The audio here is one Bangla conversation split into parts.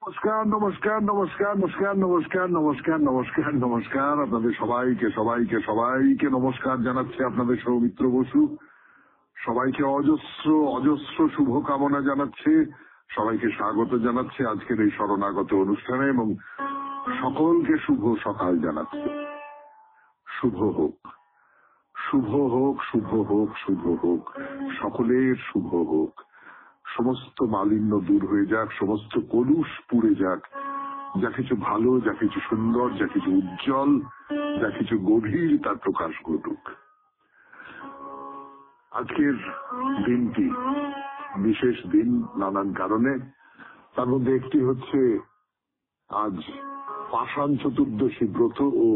নমস্কার নমস্কার নমস্কার নমস্কার নমস্কার নমস্কার নমস্কার নমস্কার আপনাদের সবাইকে সবাইকে সবাইকে নমস্কার জানাচ্ছে আপনাদের সৌমিত্র বসু। সবাইকে অজস্র অজস্র শুভকামনা জানাচ্ছে, সবাইকে স্বাগত জানাচ্ছে আজকের এই শরণাগত অনুষ্ঠানে এবং সকলকে শুভ সকাল জানাচ্ছে। শুভ হোক, শুভ হোক, শুভ হোক, শুভ হোক, সকলের শুভ হোক। সমস্ত মালিন্য দূর হয়ে যাক, সমস্ত কলুষ পুড়ে যাক, যা কিছু ভালো, যা কিছু সুন্দর, যা কিছু উজ্জ্বল, যা কিছু গভীর তার প্রকাশ ঘটুক। আজকের দিনটি বিশেষ দিন নানান কারণে। তার মধ্যে একটি হচ্ছে আজ পাষাণ চতুর্দশী ব্রত ও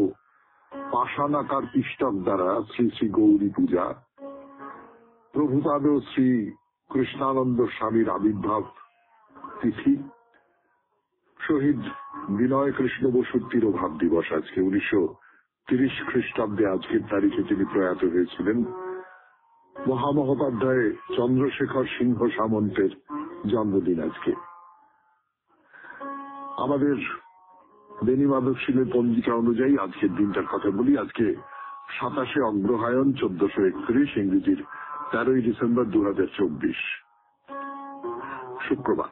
পাষাণাকার পিষ্টক দ্বারা শ্রী শ্রী গৌরী পূজা, প্রভুপাদ শ্রী কৃষ্ণানন্দ স্বামীর আবির্ভাব তিথি, শহীদ বিনয় কৃষ্ণ বসুর তিরোভাব দিবস। আজকে 1930 খ্রিস্টাব্দে আজকের তারিখে তিনি প্রয়াত হয়েছিলেন। মহামহোপাধ্যায় চন্দ্রশেখর সিংহ সামন্তের জন্মদিন আজকে। আমাদের বেণীমাধবশীলের পঞ্জিকা অনুযায়ী আজকের দিনটার কথা বলি। আজকে 27শে অগ্রহায়ণ 1431, ইংরেজির 13ই ডিসেম্বর 2024, শুক্রবার।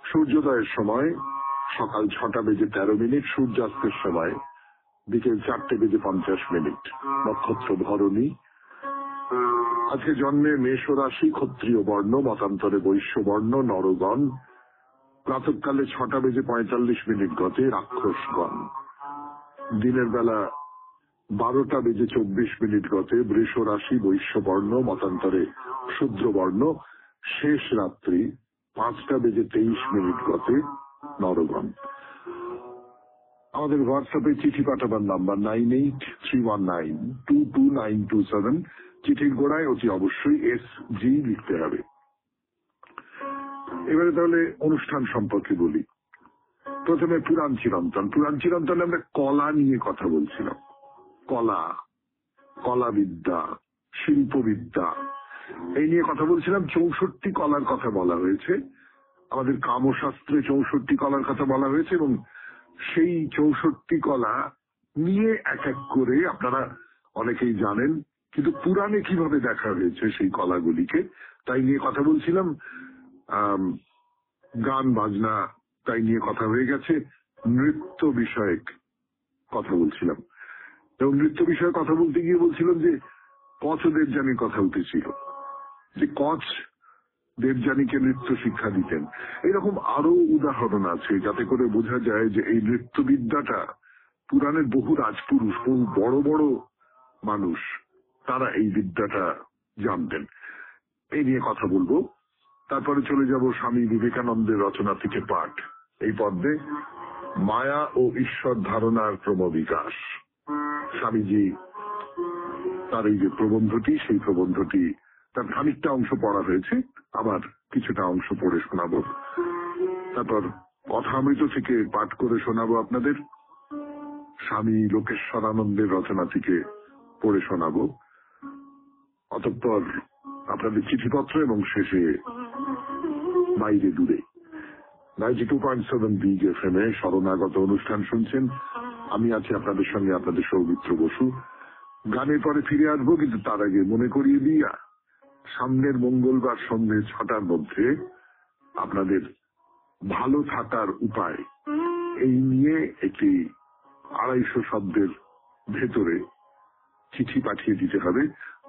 সূর্যোদয়ের সময় সকাল 6টা বেজে 13 মিনিট, সূর্যাস্তের সময় বিকেল 4টে বেজে 50 মিনিট। নক্ষত্র ভরণী। আজকে জন্মে মেষ রাশি, ক্ষত্রিয় বর্ণ, মতান্তরে বৈশ্য বর্ণ, নরগণ। প্রাতঃকালে 6টা বেজে 45 মিনিট গতে রাক্ষসগণ। দিনের বেলা 12টা বেজে 24 মিনিট গতে বৃষ রাশি, বৈশ্য বর্ণ, মতান্তরে শূদ্র বর্ণ। শেষ রাত্রি 5টা বেজে 23 মিনিট গতে নরগণ। আমাদের হোয়াটসঅ্যাপে চিঠি পাঠাবার নাম্বার 9831922927। চিঠির গোড়ায় অতি অবশ্যই SG লিখতে হবে। এবারে তাহলে অনুষ্ঠান সম্পর্কে বলি। প্রথমে পুরাণ চিরন্তন। পুরাণ চিরন্তনে আমরা কলা নিয়ে কথা বলছিলাম। কলা, কলাবিদ্যা, শিল্পবিদ্যা, এই নিয়ে কথা বলছিলাম। 64 কলার কথা বলা হয়েছে। আমাদের কামশাস্ত্রে 64 কলার কথা বলা হয়েছে এবং সেই 64 কলা নিয়ে এক এক করে আপনারা অনেকেই জানেন, কিন্তু পুরাণে কিভাবে দেখা হয়েছে সেই কলাগুলিকে তাই নিয়ে কথা বলছিলাম। গান বাজনা তাই নিয়ে কথা হয়ে গেছে। নৃত্য বিষয়ক কথা বলছিলাম এবং নৃত্য বিষয়ে কথা বলতে গিয়ে বলছিলাম যে কচ্ছ দেবযানীর কথা উঠেছিল, যে কচ্ছ দেবযানীকে নৃত্য শিক্ষা দিতেন। এরকম আরো উদাহরণ আছে যাতে করে বোঝা যায় যে এই নৃত্যবিদ্যাটা পুরাণের বহু রাজপুরুষ, বহু বড় বড় মানুষ, তারা এই বিদ্যাটা জানতেন। এই নিয়ে কথা বলবো। তারপরে চলে যাব স্বামী বিবেকানন্দের রচনা থেকে পাঠ। এই পর্বে মায়া ও ঈশ্বর ধারণার ক্রমবিকাশ। স্বামীজি তার এই যে প্রবন্ধটি, সেই প্রবন্ধটি তার খানিকটা অংশ পড়া হয়েছে, আবার কিছুটা অংশ পড়ে শোনাবো। তারপর কথামৃত থেকে পাঠ করে শোনাবো আপনাদের। স্বামী লোকেশ্বরানন্দের রচনা থেকে পড়ে শোনাবো। অতঃপর আপনাদের চিঠিপত্র এবং শেষে বাইরে দূরে 92.7 বিগ FM এ শরণাগত অনুষ্ঠান শুনছেন। আমি আছি আপনাদের সঙ্গে, আপনাদের সৌমিত্র বসু। গানের পরে ফিরে আসবো, কিন্তু তার আগে মনে করিয়ে দিই, সামনের মঙ্গলবার সন্ধ্যে 6টার মধ্যে আপনাদের ভালো থাকার উপায় এই নিয়ে একটি 250 শব্দের ভেতরে চিঠি পাঠিয়ে দিতে হবে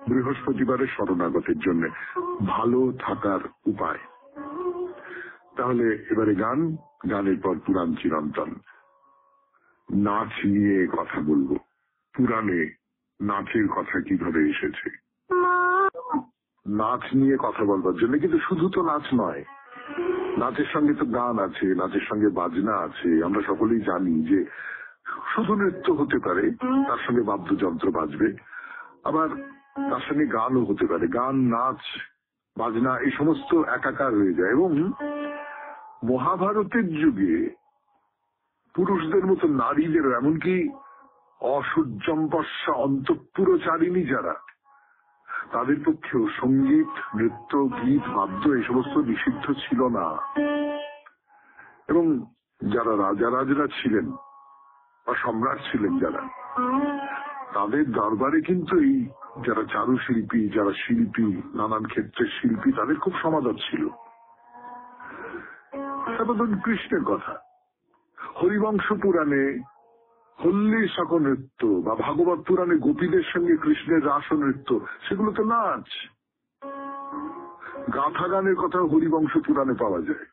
বৃহস্পতিবারের শরণাগতের জন্য। ভালো থাকার উপায়। তাহলে এবারে গান, গানের পর পুরাণ চিরন্তন। নাচ নিয়ে কথা বলবো। পুরাণে নাচের কথা কিভাবে এসেছে, নাচ নিয়ে কথা বলবার জন্য। কিন্তু শুধু তো নাচ নয়, নাচের সঙ্গে তো গান আছে, নাচের সঙ্গে বাজনা আছে। আমরা সকলেই জানি যে শুধু নৃত্য হতে পারে, তার সঙ্গে বাদ্যযন্ত্র বাজবে, আবার তার সঙ্গে গানও হতে পারে। গান, নাচ, বাজনা এই সমস্ত একাকার হয়ে যায়। এবং মহাভারতের যুগে পুরুষদের মতো নারীদেরও, এমনকি অসূর্যম্পস্যা অন্তঃপুরচারিণী যারা, তাদের পক্ষেও সঙ্গীত, নৃত্য, গীত, বাদ্য এই সমস্ত নিষিদ্ধ ছিল না। এবং এবং যারা রাজারাজরা ছিলেন বা সম্রাট ছিলেন যারা, তাদের দরবারে কিন্তু এই যারা চারুশিল্পী, যারা শিল্পী, নানান ক্ষেত্রের শিল্পী, তাদের খুব সমাদর ছিল। তারপর ধরুন কৃষ্ণের কথা, হরিবংশ পুরাণে হল্লী শাক নৃত্য বা ভাগবত পুরাণে গোপীদের সঙ্গে কৃষ্ণের রাস নৃত্য, সেগুলো তো নাচ। গাথা গানের কথা হরিবংশ পুরাণে পাওয়া যায়।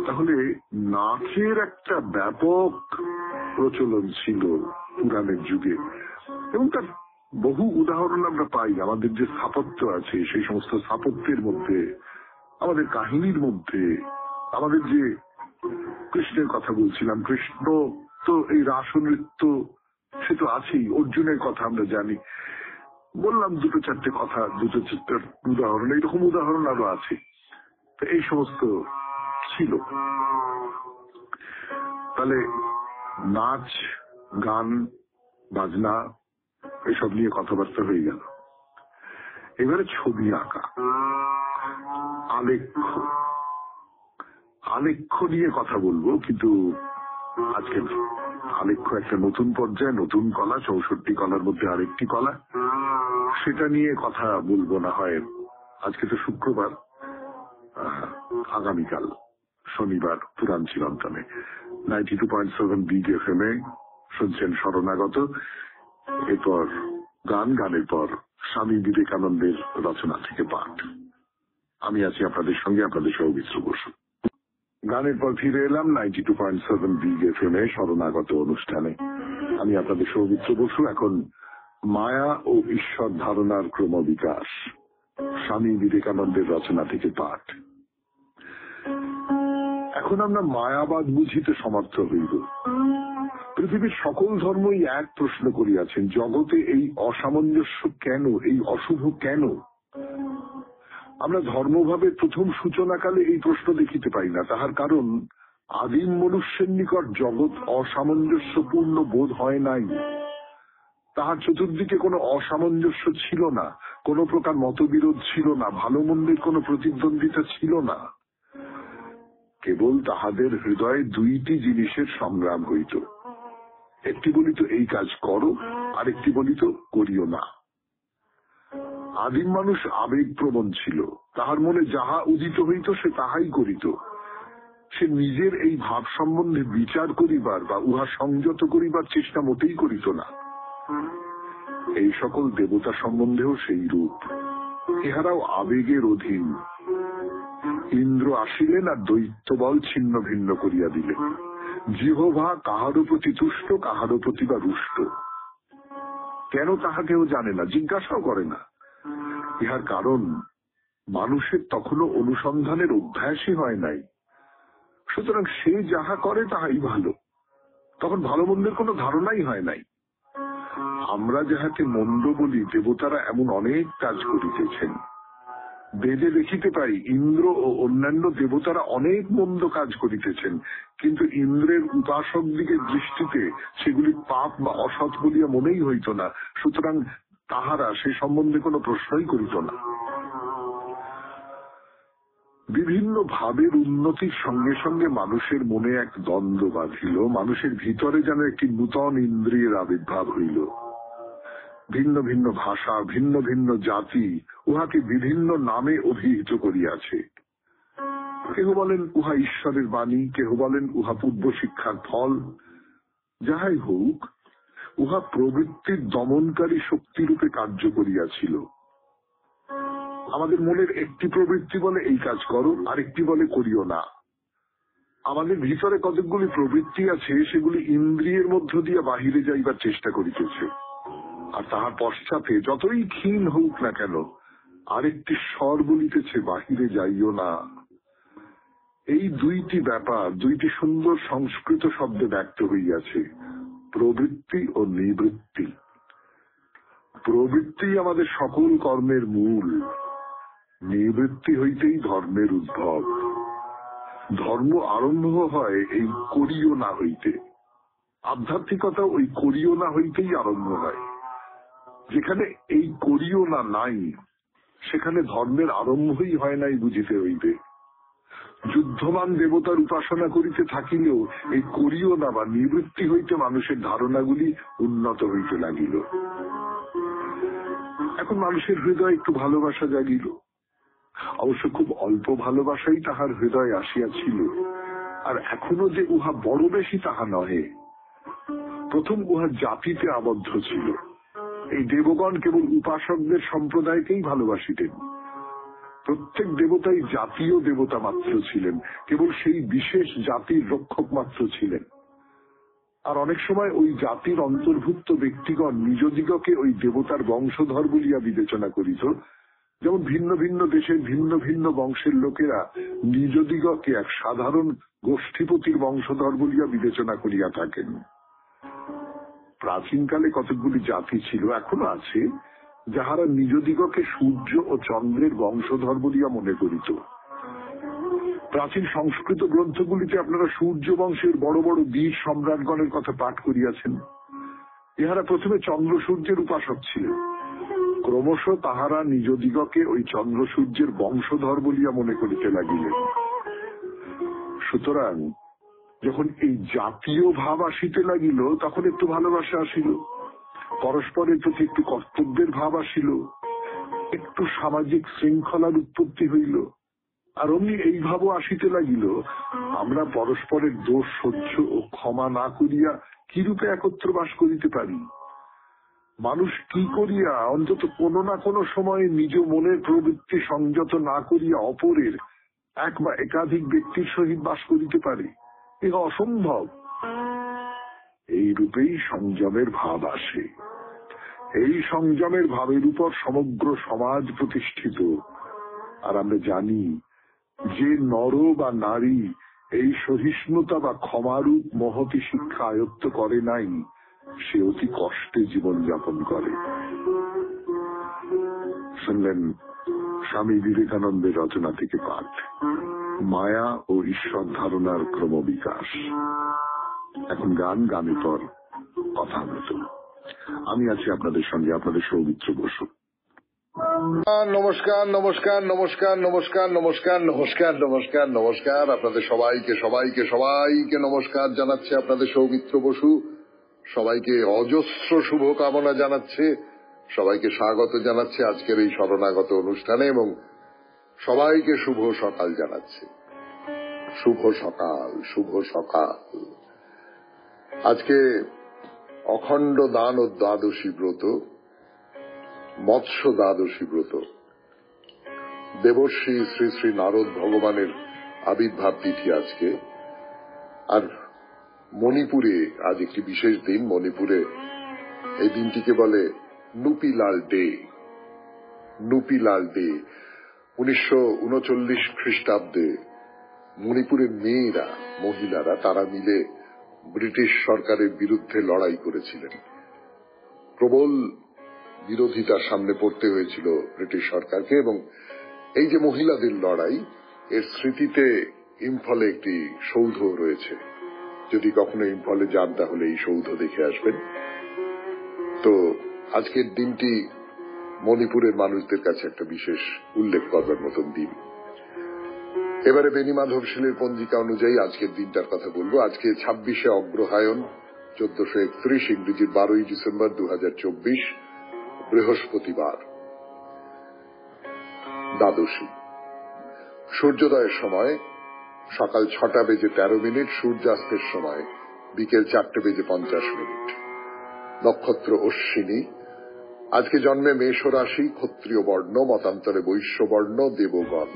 তাহলে নাচের একটা ব্যাপক প্রচলন ছিল পুরাণের যুগে, এবং তার বহু উদাহরণ আমরা পাই। আমাদের যে স্থাপত্য আছে, সেই সমস্ত স্থাপত্যের মধ্যে, আমাদের কাহিনীর মধ্যে, আমাদের যে কৃষ্ণের কথা বলছিলাম, কৃষ্ণ তো এই রাস নৃত্য সে তো আছেই। অর্জুনের কথা আমরা জানি, বললাম দুটো চারটে কথা, দুটো চারটে উদাহরণ, এইরকম উদাহরণ আরো আছে। তো এই সমস্ত ছিল। তাহলে নাচ, গান, বাজনা এসব নিয়ে কথাবার্তা হয়ে গেল। এবারে ছবি আঁকা, আলেখ্য। আলেখ্য নিয়ে কথা বলবো, কিন্তু আজকে আলেখ্য একটা নতুন পর্যায়ে, নতুন কলা, 64 কলার মধ্যে আরেকটি কলা, সেটা নিয়ে কথা বলবো না হয়। আজকে তো শুক্রবার, আগামীকাল শনিবার পুরাণ চিরন্তনে 92.7 বিগ FM এ শুনছেন শরণাগত। এরপর গান, গানের পর স্বামী বিবেকানন্দের রচনা থেকে পাঠ। আমি আছি আপনাদের সঙ্গে, আপনাদের সৌমিত্র বসু। গানের পর ফিরে এলাম 92.7 বিগ FM এ শরণাগত অনুষ্ঠানে। আমি আপনাদের সৌমিত্র বসু। এখন মায়া ও ঈশ্বর ধারণার ক্রমবিকাশ, স্বামী বিবেকানন্দের রচনা থেকে পাঠ। এখন আমরা মায়াবাদ বুঝিতে সমর্থ হইব। পৃথিবীর সকল ধর্মই এক প্রশ্ন করিয়াছেন, জগতে এই অসামঞ্জস্য কেন, এই অশুভ কেন? আমরা ধর্মভাবের প্রথম সূচনাকালে এই প্রশ্ন দেখিতে পাই না। তাহার কারণ, আদিম মনুষ্যের নিকট জগৎ অসামঞ্জস্যপূর্ণ বোধ হয় নাই। তাহার চতুর্দিকে কোনো অসামঞ্জস্য ছিল না, কোনো প্রকার মতবিরোধ ছিল না, ভালো মন্দের কোনো প্রতিদ্বন্দ্বিতা ছিল না। কেবল তাহাদের হৃদয়ে দুইটি জিনিসের সংগ্রাম হইত। একটি বলিত এই কাজ করো, আরেকটি বলিত করিও না। আদিম মানুষ আবেগপ্রবণ ছিল। তাহার মনে যাহা উদিত হইত সে তাহাই করিত। সে নিজের এই ভাব সম্বন্ধে বিচার করিবার বা উহা সংযত করিবার চেষ্টা মোটেই করিত না। এই সকল দেবতা সম্বন্ধেও সেই রূপ। ইহারাও আবেগের অধীন। ইন্দ্র আসিলেন আর দৈত্যবল ছিন্ন ভিন্ন করিয়া দিলেন। জিহ্বা কাহারও প্রতি তুষ্ট, কাহারও প্রতি বা রুষ্ট। কেন তাহা কেউ জানে না, জিজ্ঞাসাও করে না। ইহার কারণ, মানুষের তখনও অনুসন্ধানের অভ্যাসই হয় নাই। সুতরাং সে যাহা করে তাহাই ভালো। তখন ভালো মন্দের কোনো ধারণাই হয় নাই। আমরা যাহাকে মন্দ বলি, দেবতারা এমন অনেক কাজ করিতেছেন। বেদে দেখিতে পাই ইন্দ্র ও অন্যান্য দেবতারা অনেক মন্দ কাজ করিতেছেন, কিন্তু ইন্দ্রের উপাসক দিকের দৃষ্টিতে সেগুলি পাপ বা অসৎ বলিয়া মনেই হইত না। সুতরাং তাহারা সে সম্বন্ধে কোনো প্রশ্নই করিত না। বিভিন্ন ভাবের উন্নতির সঙ্গে সঙ্গে মানুষের মনে এক দ্বন্দ্ব বাঁধিল। মানুষের ভিতরে যেন একটি নূতন ইন্দ্রিয়ের আবির্ভাব হইল। ভিন্ন ভিন্ন ভাষা, ভিন্ন ভিন্ন জাতি উহাকে বিভিন্ন নামে অভিহিত করিয়াছে। কেহ বলেন উহা ঈশ্বরের বাণী, কেহ বলেন উহা পূর্ব শিক্ষার ফল। যাহাই হোক, উহা প্রবৃত্তির দমনকারী শক্তিরূপে কার্য করিয়াছিল। আমাদের মনের একটি প্রবৃত্তি বলে এই কাজ করো, আরেকটি বলে করিও না। আমাদের ভিতরে কতকগুলি প্রবৃত্তি আছে, সেগুলি ইন্দ্রিয়ের মধ্য দিয়ে বাহিরে যাইবার চেষ্টা করিতেছে। আর তাহার পশ্চাতে যতই ক্ষীণ হোক না কেন, আরেকটি স্বর বলিতেছে বাহিরে যাইও না। এই দুইটি ব্যাপার দুইটি সুন্দর সংস্কৃত শব্দে ব্যক্ত হইয়াছে, প্রবৃত্তি ও নিবৃত্তি। প্রবৃত্তি আমাদের সকল কর্মের মূল। নিবৃত্তি হইতেই ধর্মের উদ্ভব। ধর্ম আরম্ভ হয় এই করিও না হইতে। আধ্যাত্মিকতা ওই করিও না হইতেই আরম্ভ হয়। যেখানে এই করিও না নাই, সেখানে ধর্মের আরম্ভই হয় নাই বুঝিতে হইবে। যুদ্ধমান দেবতার উপাসনা করিতে থাকিলেও এই করিও না বা নিবৃত্তি হইতে মানুষের ধারণাগুলি উন্নত হইতে লাগিল। এখন মানুষের হৃদয় একটু ভালোবাসা জাগিল। অবশ্য খুব অল্প ভালোবাসাই তাহার হৃদয় আসিয়াছিল, আর এখনো যে উহা বড় বেশি তাহা নহে। প্রথম উহা জাতিতে আবদ্ধ ছিল। এই দেবগণ কেবল উপাসকদের সম্প্রদায়কেই ভালোবাসিতেন। প্রত্যেক দেবতাই জাতীয় দেবতা মাত্র ছিলেন, কেবল সেই বিশেষ জাতির রক্ষক মাত্র ছিলেন। আর অনেক সময় ওই জাতির অন্তর্ভুক্ত ব্যক্তিগণ নিজদিগকে ওই দেবতার বংশধর বলিয়া বিবেচনা করিত, যেমন ভিন্ন ভিন্ন দেশের ভিন্ন ভিন্ন বংশের লোকেরা নিজদিগকে এক সাধারণ গোষ্ঠীপতির বংশধর বলিয়া বিবেচনা করিয়া থাকেন। প্রাচীনকালে কতকগুলি জাতি ছিল, এখনো আছে, যাহারা নিজদিগকে সূর্য ও চন্দ্রের বংশধর বলিয়া মনে করিত। প্রাচীন সংস্কৃত গ্রন্থগুলিতে আপনারা সূর্য বংশের বড় বড় বীর সম্রাটগণের কথা পাঠ করিয়াছেন। ইহারা প্রথমে চন্দ্র সূর্যের উপাসক ছিলেন। ক্রমশ তাহারা নিজদিগকে ওই চন্দ্র সূর্যের বংশধর বলিয়া মনে করিতে লাগিলেন। সুতরাং যখন এই জাতীয় ভাব আসিতে লাগিল, তখন একটু ভালোবাসা আসিল, পরস্পরের প্রতি একটু কর্তব্যের ভাব আসিল, একটু সামাজিক শৃঙ্খলার উৎপত্তি হইল। আর অমনি এই ভাবও আসিতে লাগিল, আমরা পরস্পরের দোষ সহ্য ও ক্ষমা না করিয়া কিরূপে একত্র বাস করিতে পারি। মানুষ কি করিয়া অন্তত কোনো না কোনো সময়ে নিজ মনের প্রবৃত্তি সংযত না করিয়া অপরের এক বা একাধিক ব্যক্তির সহিত বাস করিতে পারে, ইহা অসম্ভব। এই রূপেই সংযমের ভাব আসে। এই সংযমের ভাবের উপর সমগ্র সমাজ প্রতিষ্ঠিত। আর আমরা জানি যে নর বা নারী এই সহিষ্ণুতা বা ক্ষমারূপ মহতি শিক্ষা আয়ত্ত করে নাই, সে অতি কষ্টে জীবনযাপন করে। শুনলেন স্বামী বিবেকানন্দের রচনা থেকে পাঠ, মায়া ও ঈশ্বর ধারণার ক্রমবিকাশ। এখন গানের পর কথা মতো আমি আছি আপনাদের সঙ্গে, আপনাদের সৌমিত্র বসু। নমস্কার নমস্কার নমস্কার নমস্কার নমস্কার নমস্কার নমস্কার নমস্কার আপনাদের সবাইকে সবাইকে সবাইকে নমস্কার জানাচ্ছে আপনাদের সৌমিত্র বসু। সবাইকে অজস্র শুভকামনা জানাচ্ছে, সবাইকে স্বাগত জানাচ্ছে আজকের এই শরণাগত অনুষ্ঠানে, এবং সবাইকে শুভ সকাল জানাচ্ছে। শুভ সকাল, শুভ সকাল। আজকে অখণ্ড দান ও দ্বাদশী ব্রত, মৎস্য দ্বাদশী ব্রত, দেবশ্রী শ্রী শ্রী নারদ ভগবানের আবির্ভাব তিথি আজকে। আর মণিপুরে আজ একটি বিশেষ দিন। মণিপুরে এই দিনটিকে বলে নুপিলাল ডে। নুপিলাল ডে 1939 খ্রিস্টাব্দে মণিপুরের মেয়েরা, মহিলারা, তারা মিলে ব্রিটিশ সরকারের বিরুদ্ধে লড়াই করেছিলেন। প্রবল বিরোধিতার সামনে পড়তে হয়েছিল ব্রিটিশ সরকারকে, এবং এই যে মহিলাদের লড়াই, এর স্মৃতিতে ইম্ফলে একটি সৌধ রয়েছে। যদি কখনো ইম্ফলে যান তাহলে এই সৌধ দেখে আসবেন। তো আজকের দিনটি মণিপুরের মানুষদের কাছে একটা বিশেষ উল্লেখ করবার মতন দিন। এবারে বেনি মাধবশীলের পঞ্জিকা অনুযায়ী আজকের দিনটার কথা বলবো। আজকে 26শে অগ্রহায়ণ 1431, ইংরেজির 12ই ডিসেম্বর 2024, বৃহস্পতিবার, দ্বাদশী। সূর্যোদয়ের সময় সকাল 6:13, সূর্যাস্তের সময় বিকেল 4:50। নক্ষত্র অশ্বিনী। আজকে জন্মে মেষ রাশি, ক্ষত্রিয় বর্ণ, মতান্তরে বৈশ্য বর্ণ, দেবগণ।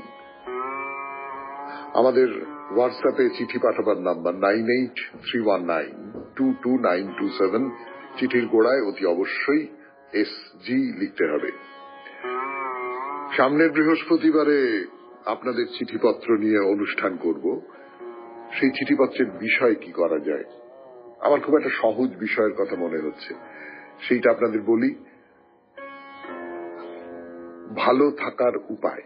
আমাদের হোয়াটসঅ্যাপে চিঠি পাঠাবার নাম্বার 9831922927। চিঠির গোড়ায় অতি অবশ্যই SG লিখতে হবে। সামনের বৃহস্পতিবারে আপনাদের চিঠিপত্র নিয়ে অনুষ্ঠান করব। সেই চিঠিপত্রের বিষয় কি করা যায়, আমার খুব একটা সহজ বিষয়ের কথা মনে হচ্ছে, সেইটা আপনাদের বলি। ভালো থাকার উপায়।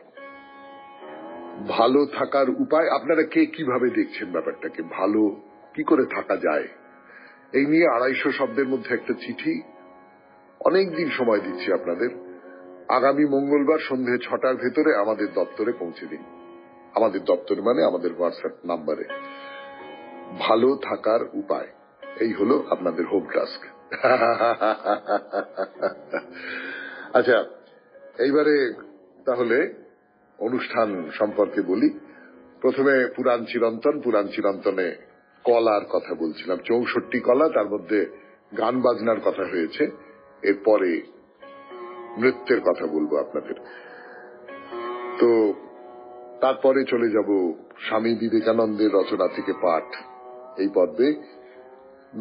ভালো থাকার উপায় আপনারা কে কিভাবে দেখছেন ব্যাপারটাকে, ভালো কি করে থাকা যায়, এই নিয়ে 250 শব্দের মধ্যে একটা চিঠি। অনেকদিন সময় দিচ্ছি আপনাদের। আগামী মঙ্গলবার সন্ধে 6টার ভেতরে আমাদের দপ্তরে পৌঁছে দিন। আমাদের দপ্তর মানে আমাদের হোয়াটসঅ্যাপ নাম্বারে। ভালো থাকার উপায়, এই হলো আপনাদের হোম টাস্ক। আচ্ছা, এইবারে তাহলে অনুষ্ঠান সম্পর্কে বলি। প্রথমে পুরাণ চিরন্তনে কলার কথা বলছিলাম, 64 কলা, তার মধ্যে গান বাজনার কথা হয়েছে। এরপরে নৃত্যের কথা বলবো আপনাদের। তো তারপরে চলে যাব স্বামী বিবেকানন্দের রচনা থেকে পাঠ। এই পর্বে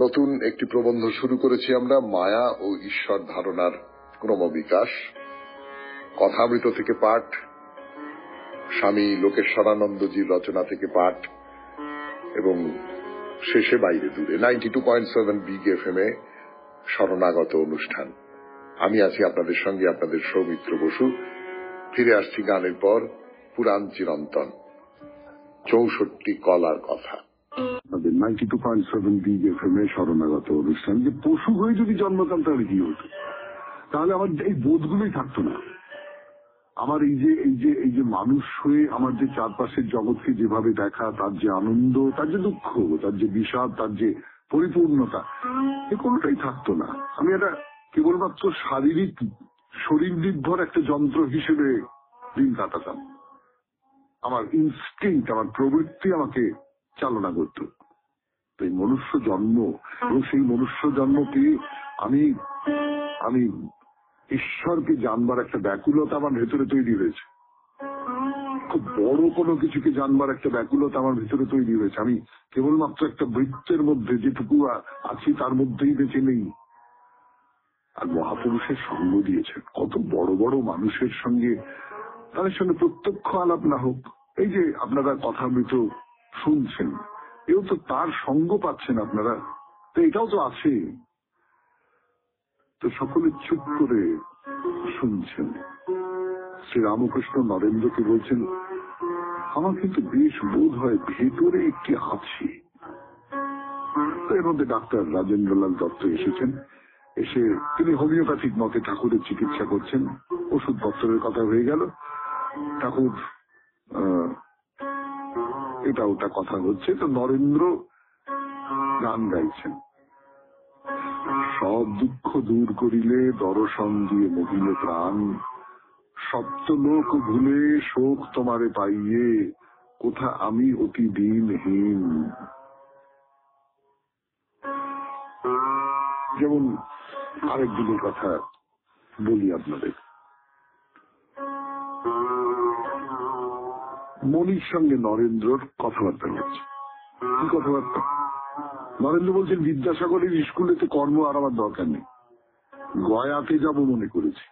নতুন একটি প্রবন্ধ শুরু করেছি আমরা, মায়া ও ঈশ্বর ধারণার ক্রমবিকাশ। কথামৃত থেকে পাঠ, স্বামী লোকেশ্বরানন্দজির রচনা থেকে পাঠ, এবং শেষে বাইরে দূরে 92.7 বিগ এফএম এ শরণাগত অনুষ্ঠান। আমি আছি আপনাদের সঙ্গে, আপনাদের সৌমিত্র বসু। ফিরে আসছি গানের পর। পুরাণ চিরন্তন, 64 কলার কথা। 92.7 বিগ এফএম এ শরণাগত অনুষ্ঠান। যে পশু হয়ে যদি জন্মতাম তাহলে কি হতো? তাহলে আমার এই বোধগুলোই থাকতো না। আমার এই যে মানুষ হয়ে আমার যে চারপাশের জগৎকে যেভাবে দেখা, তার যে আনন্দ, তার যে দুঃখ, তার যে বিষাদ, তার যে পরিপূর্ণতা, এ কোনোটাই থাকতো না। আমি এটা কেবলমাত্র শারীরিক শরীর নির্ভর একটা যন্ত্র হিসেবে দিন কাটাতাম। আমার ইনস্টিংক্ট, আমার প্রবৃত্তি আমাকে চালনা করত। এই মনুষ্য জন্ম, এবং সেই মনুষ্য জন্মকে আমি ঈশ্বরকে জানবার একটা ব্যাকুলতা আমার ভেতরে তৈরি হয়েছে। খুব বড় কোনো কিছুকে জানবার একটা ব্যাকুলতা আমার ভেতরে তৈরি হয়েছে। আমি কেবলমাত্র একটা বৃত্তের মধ্যে যেটুকু আছি তার মধ্যেই বেঁচে নেই। আর মহাপুরুষের সঙ্গ দিয়েছেন, কত বড় বড় মানুষের সঙ্গে, তাদের সঙ্গে প্রত্যক্ষ আলাপ না হোক, এই যে আপনারা কথামৃত শুনছেন, এও তো তার সঙ্গ পাচ্ছেন আপনারা, তো এটাও তো আছে। তো সকলে চুপ করে শুনছেন। শ্রী রামকৃষ্ণ নরেন্দ্রকে বলছেন, আমার কিন্তু বেশ বোধ হয় ভেতরে একটি আছে। এর মধ্যে ডাক্তার রাজেন্দ্রলাল দত্ত এসেছেন। এসে তিনি হোমিওপ্যাথিক মতে ঠাকুরের চিকিৎসা করছেন। ওষুধপত্রের কথা হয়ে গেল। ঠাকুর এটা ওটা কথা হচ্ছে, তো নরেন্দ্র গান গাইছেন। সব দুঃখ দূর করিলে দর্শন দিয়ে মহিলে প্রাণ, সপ্তলোক ভুলে শোক তোমারে পাইয়ে, কোথা আমি অতি দিনহীন। যেমন আরেকদিনের কথা বলি আপনাদের। মনির সঙ্গে নরেন্দ্রর কথাবার্তা হচ্ছে। কি কথাবার্তা? নরেন্দ্র বলছেন, বিদ্যাসাগরের স্কুলেতে কর্ম আর আমার দরকার নেই, গয়াতে যাব মনে করেছি।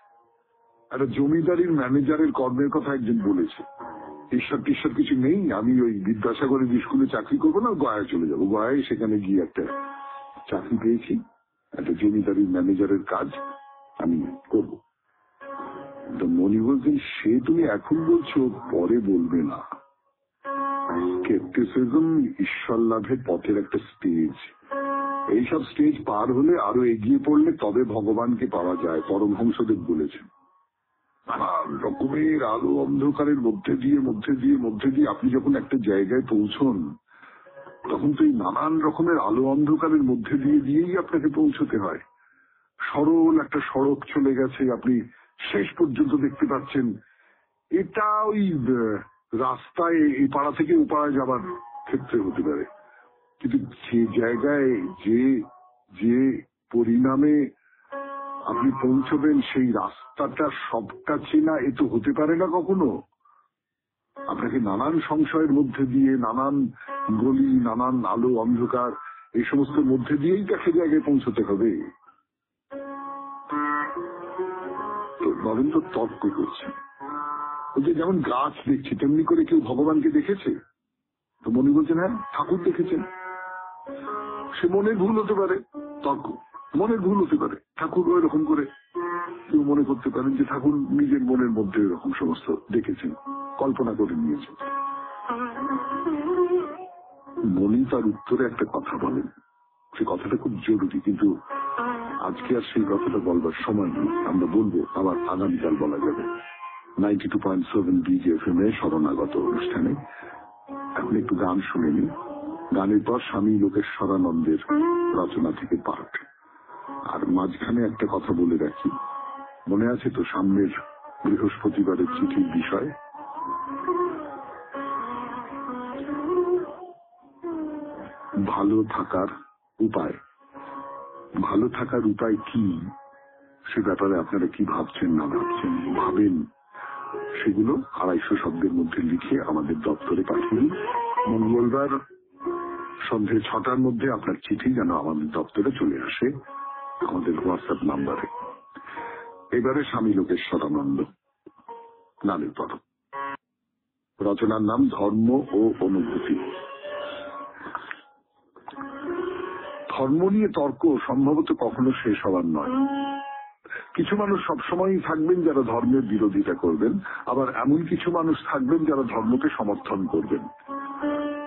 একটা জমিদারির ম্যানেজারের কর্মের কথা একজন বলেছে। ঈশ্বর টিশ্বর কিছু নেই, আমি ওই বিদ্যাসাগরের স্কুলে চাকরি করবো না, গয়ায় চলে যাবো। গয়ায় সেখানে গিয়ে একটা চাকরি পেয়েছি, একটা জমিদারির ম্যানেজারের কাজ আমি করব। তো মনি বলছেন, সে তুমি এখন বলছো, পরে বলবে না। স্কেপটিসিজম ঈশ্বর লাভের পথের একটা স্টেজ। এইসব স্টেজ পার হলে, আরো এগিয়ে পড়লে তবে ভগবানকে পাওয়া যায়, পরমহংসদেব বলেছেন। নানান রকমের আলো অন্ধকারের মধ্যে দিয়ে আপনি যখন একটা জায়গায় পৌঁছন, তখন তো এই নানান রকমের আলো অন্ধকারের মধ্যে দিয়েই আপনাকে পৌঁছতে হয়। সরল একটা সড়ক চলে গেছে, আপনি শেষ পর্যন্ত দেখতে পাচ্ছেন। এটা ওই রাস্তায় এই পাড়া থেকে ও পাড়ায় যাবার ক্ষেত্রে হতে পারে, কিন্তু যে জায়গায় যে পরিণামে আপনি পৌঁছবেন, সেই রাস্তাটা সবটা চেনা এ তো হতে পারে না কখনো। আপনাকে নানান সংশয়ের মধ্যে দিয়ে, নানান গলি, নানান আলো অন্ধকার, এই সমস্ত মধ্যে দিয়েই একটা জায়গায় পৌঁছতে হবে। তো নরেন্দ্র তর্ক করছে, যে যেমন গাছ দেখছি তেমনি করে কেউ ভগবানকে দেখেছে? তো মনি বলছেন, হ্যাঁ, ঠাকুর দেখেছেন। সে মনের ভুল হতে পারে, তর্ক মনের ভুল হতে পারে। ঠাকুর ওইরকম করে কেউ মনে করতে পারেন যে ঠাকুর নিজের মনের মধ্যে এরকম সমস্ত দেখেছেন, কল্পনা করে নিয়েছেন। মনি তার উত্তরে একটা কথা বলেন, সে কথাটা খুব জরুরি, কিন্তু আজকে আর সেই কথাটা বলবার সময় নেই। আমরা বলবো আবার আগামীকাল বলা যাবে। 92.7 BGFM এ শরণাগত অনুষ্ঠানে এখন একটু গান শুনে নিন। গানের পর স্বামী লোকেশ্বরানন্দের রচনা থেকে পাঠ। আর মাঝখানে একটা কথা বলে রাখি, মনে আছে তো সামনের বৃহস্পতিবারের চিঠির বিষয়? ভালো থাকার উপায়। ভালো থাকার উপায় কি, সে ব্যাপারে আপনারা কি ভাবছেন না ভাবছেন, ভাবেন সেগুলো 250 শব্দের মধ্যে লিখে আমাদের দপ্তরে পাঠিয়ে দিন। মঙ্গলবার সন্ধ্যে 6টার মধ্যে আপনার চিঠি যেন আমাদের দপ্তরে চলে আসে আমাদের হোয়াটসঅ্যাপ নাম্বারে। এবারে স্বামী লোকেশ্বরানন্দ, গানের পর। রচনার নাম ধর্ম ও অনুভূতি। ধর্ম নিয়ে তর্ক সম্ভবত কখনো শেষ হওয়ার নয়। কিছু মানুষ সবসময়ই থাকবেন যারা ধর্মের বিরোধিতা করবেন, আবার এমন কিছু মানুষ থাকবেন যারা ধর্মকে সমর্থন করবেন।